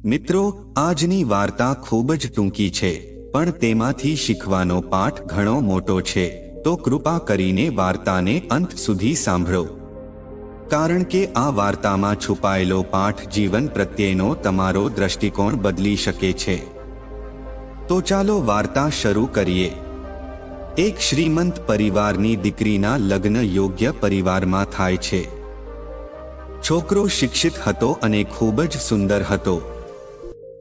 મિત્રો, આજની વાર્તા ખૂબ જ ટૂંકી છે, પણ તેમાંથી શીખવાનો પાઠ ઘણો મોટો છે. તો કૃપા કરીને વાર્તાને અંત સુધી સાંભળો, કારણ કે આ વાર્તામાં છુપાયેલો પાઠ જીવન પ્રત્યેનો તમારો દ્રષ્ટિકોણ બદલી શકે છે. તો ચાલો વાર્તા શરૂ કરીએ. એક શ્રીમંત પરિવારની દીકરીના લગ્ન યોગ્ય પરિવારમાં થાય છે. છોકરો શિક્ષિત હતો અને ખૂબ જ સુંદર હતો,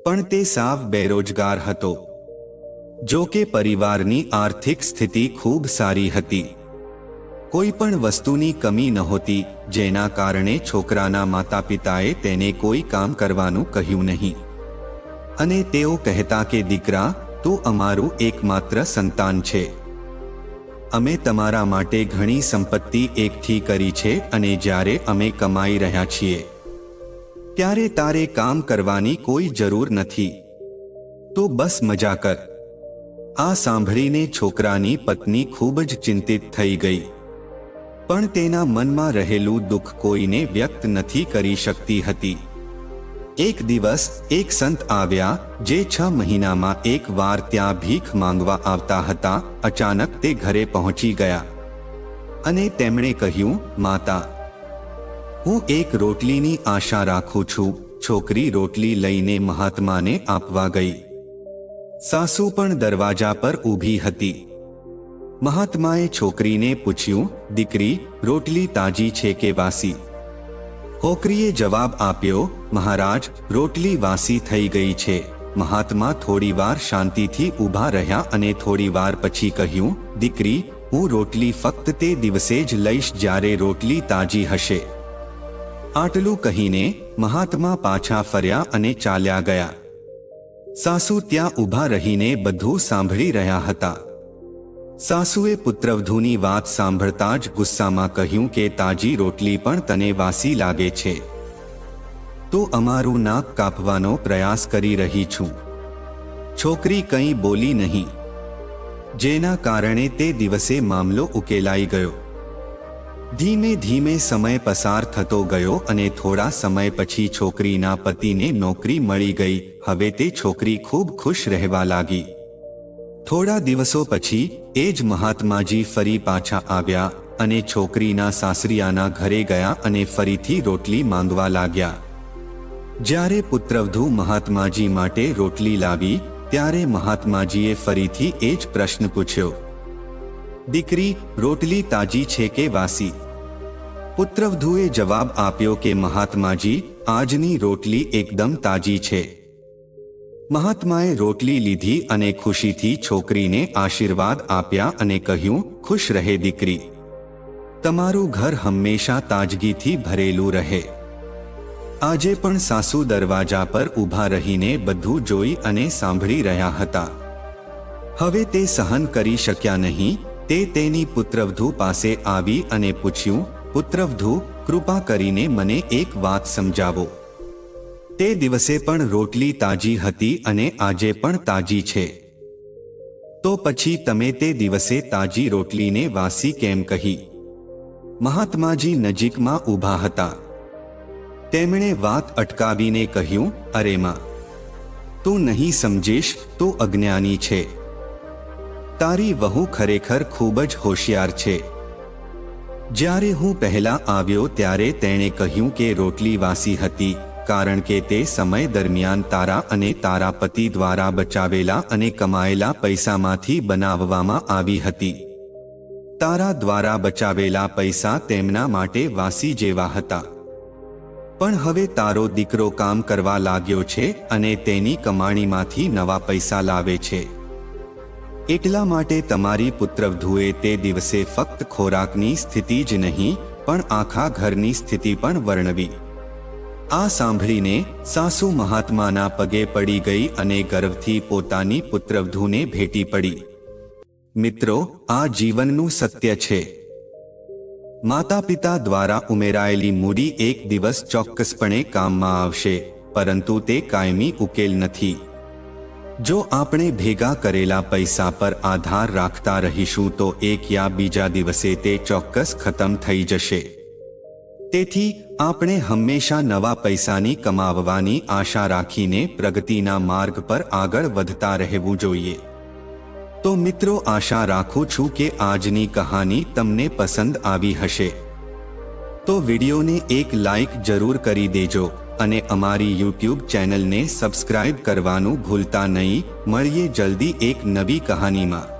પણ તે સાવ બેરોજગાર હતો. જો કે પરિવારની આર્થિક સ્થિતિ ખૂબ સારી હતી. કોઈ પણ વસ્તુની કમી નહોતી, જેના કારણે છોકરાના માતાપિતાએ તેને કોઈ કામ કરવાનું કહ્યું નહીં. અને તેઓ કહેતા કે દીકરા, તું અમારું એકમાત્ર સંતાન છે. અમે તમારા માટે ઘણી સંપત્તિ એકઠી કરી છે અને જ્યારે અમે કમાઈ રહ્યા છીએ ત્યારે તારે કામ કરવાની કોઈ જરૂર નથી. તો બસ મજા કર. આ સાંભળીને છોકરાની પત્ની ખૂબ જ ચિંતિત થઈ ગઈ, પણ તેના મનમાં રહેલું દુઃખ કોઈને વ્યક્ત નથી કરી શકતી હતી. એક દિવસ એક સંત આવ્યા, જે 6 મહિનામાં એક વાર ત્યાં ભીખ માંગવા આવતા હતા. અચાનક તે ઘરે પહોંચી ગયા અને તેમણે કહ્યું, માતા, હું એક રોટલીની આશા રાખું છું. છોકરી રોટલી લઈને મહાત્માને આપવા ગઈ. સાસુ પણ દરવાજા પર ઊભી હતી. મહાત્માએ છોકરીને પૂછ્યું, દીકરી, રોટલી તાજી છે કે વાસી? છોકરીએ જવાબ આપ્યો, મહારાજ, રોટલી વાસી થઈ ગઈ છે. મહાત્મા થોડીવાર શાંતિથી ઊભા રહ્યા અને થોડીવાર પછી કહ્યું, દીકરી, હું રોટલી ફક્ત તે દિવસે જ લઈશ જ્યારે રોટલી તાજી હશે. આટલું કહીને મહાત્મા પાછા ફર્યા અને ચાલ્યા ગયા. સાસુ ત્યાં ઊભા રહીને બધું સાંભળી રહ્યા હતા. સાસુએ પુત્રવધૂની વાત સાંભળતા જ ગુસ્સામાં કહ્યું કે તાજી રોટલી પણ તને વાસી લાગે છે, તો અમારું નાક કાપવાનો પ્રયાસ કરી રહી છું. છોકરી કંઈ બોલી નહીં, જેના કારણે તે દિવસે મામલો ઉકેલાઈ ગયો. ધીમે ધીમે સમય પસાર થતો ગયો અને થોડા સમય પછી છોકરીના પતિને નોકરી મળી ગઈ. હવે તે છોકરી ખૂબ ખુશ રહેવા લાગી. થોડા દિવસો પછી એ જ મહાત્માજી ફરી પાછા આવ્યા અને છોકરીના સાસરિયાના ઘરે ગયા અને ફરીથી રોટલી માંગવા લાગ્યા. જ્યારે પુત્રવધૂ મહાત્માજી માટે રોટલી લાવી, ત્યારે મહાત્માજીએ ફરીથી એ જ પ્રશ્ન પૂછ્યો, દીકરી, રોટલી તાજી છે કે વાસી? પુત્રવધૂએ જવાબ આપ્યો કે મહાત્માજી, આજની રોટલી એકદમ તાજી છે. મહાત્માએ રોટલી લીધી અને ખુશીથી છોકરીને આશીર્વાદ આપ્યા અને કહ્યું, ખુશ રહે દીકરી, તમારું ઘર હંમેશા તાજગીથી ભરેલું રહે. આજે પણ સાસુ દરવાજા પર ઊભા રહીને બધું જોઈ અને સાંભળી રહ્યા હતા. હવે તે સહન કરી શક્યા નહીં. તે તેની પુત્રવધૂ પાસે આવી અને પૂછ્યું, પુત્રવધૂ, કૃપા કરીને મને એક વાત સમજાવો. તે દિવસે પણ રોટલી તાજી હતી અને આજે પણ તાજી છે, તો પછી તમે તે દિવસે તાજી રોટલીને વાસી કેમ કહી? મહાત્માજી નજીકમાં ઊભા હતા. તેમણે વાત અટકાવીને કહ્યું, અરે માં, તું નહીં સમજીશ તો અજ્ઞાની છે. તારી વહુ ખરેખર ખૂબ જ હોશિયાર છે. જ્યારે હું પહેલા આવ્યો ત્યારે તેણે કહ્યું કે રોટલી વાસી હતી, કારણ કે તે સમય દરમિયાન તારા અને તારા પતિ દ્વારા બચાવેલા અને કમાયેલા પૈસામાંથી બનાવવામાં આવી હતી. તારા દ્વારા બચાવેલા પૈસા તેમના માટે વાસી જેવા હતા. પણ હવે તારો દીકરો કામ કરવા લાગ્યો છે અને તેની કમાણીમાંથી નવા પૈસા લાવે છે. એટલા માટે તમારી પુત્રવધૂએ તે દિવસે ફક્ત ખોરાકની સ્થિતિ જ નહીં, પણ આખા ઘરની સ્થિતિ પણ વર્ણવી. આ સાંભળીને સાસુ મહાત્માના પગે પડી ગઈ અને ગર્વથી પોતાની પુત્રવધૂને ભેટી પડી. મિત્રો, આ જીવનનું સત્ય છે. માતા પિતા દ્વારા ઉમેરાયેલી મૂડી એક દિવસ ચોક્કસપણે કામમાં આવશે, પરંતુ તે કાયમી ઉકેલ નથી. જો આપણે ભેગા કરેલા પૈસા પર આધાર રાખતા રહીશું તો એક યા બીજા દિવસે તે ચોક્કસ ખતમ થઈ જશે. તેથી આપણે હંમેશા નવા પૈસાની કમાવવાની આશા રાખીને પ્રગતિના માર્ગ પર આગળ વધતા રહેવું જોઈએ. તો મિત્રો, આશા રાખું છું કે આજની કહાની તમને પસંદ આવી હશે. તો વિડીયોને એક લાઈક જરૂર કરી દેજો અને અમારી YouTube ચેનલને સબસ્ક્રાઇબ કરવાનું ભૂલતા નહીં. મળીએ જલ્દી એક નવી કહાનીમાં.